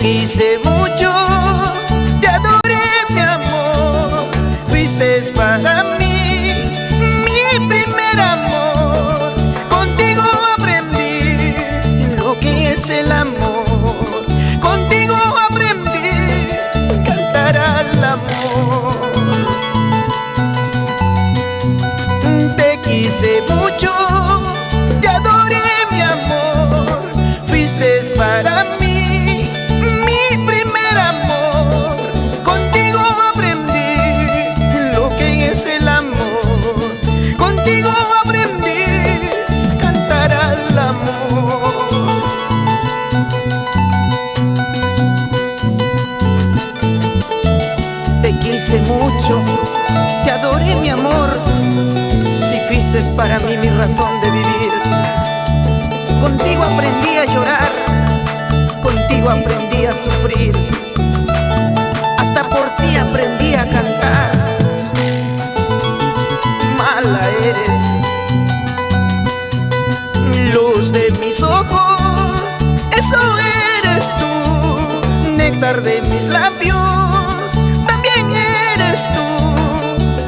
quise mucho, te adoré, mi amor. Fuiste para mí mi primer amor. Contigo aprendí lo que es el amor. Contigo aprendí a cantar al amor. Te quise mucho, te adoré, mi amor. Fuiste para mí mi primer amor. Contigo aprendí lo que es el amor. Contigo aprendí a cantar al amor. Te quise mucho, te adoré, mi amor. Si fuiste para mí mi razón de vivir. Contigo aprendí a llorar, contigo aprendí a sufrir. Hasta por ti aprendí a cantar. Mala eres, luz de mis ojos, eso eres tú. Néctar de mis labios, también eres tú.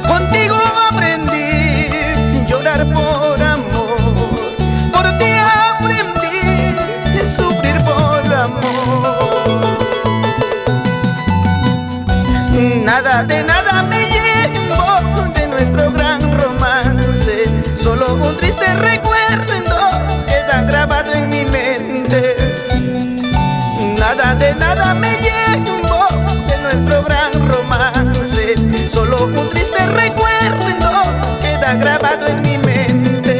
Contigo aprendí a llorar por amor. Por ti aprendí a sufrir por amor. Nada de nada me llevo de nuestro gran romance. Solo un triste recuerdo queda grabado en mi mente. Nada de nada me llevo de nuestro gran romance. Solo un triste recuerdo queda grabado en mi mente.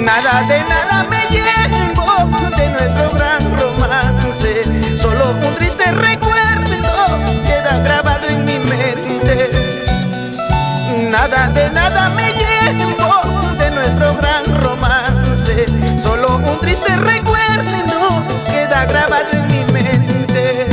Nada de nada me llevo de nuestro gran romance. Solo un triste recuerdo queda grabado en mi mente. Nada de nada me llevo de nuestro gran romance. Solo un triste recuerdo queda grabado en mi mente.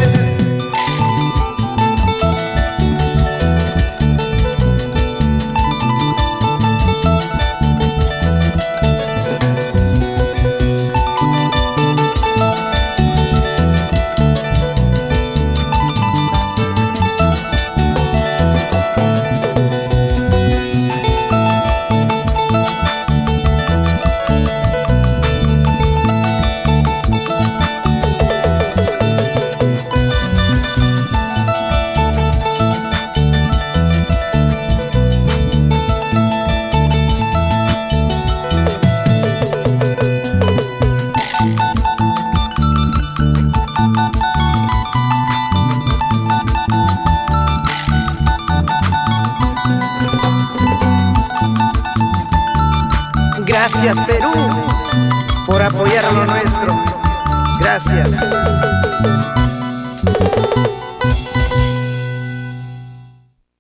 Gracias, Perú, por apoyar a lo nuestro. Gracias.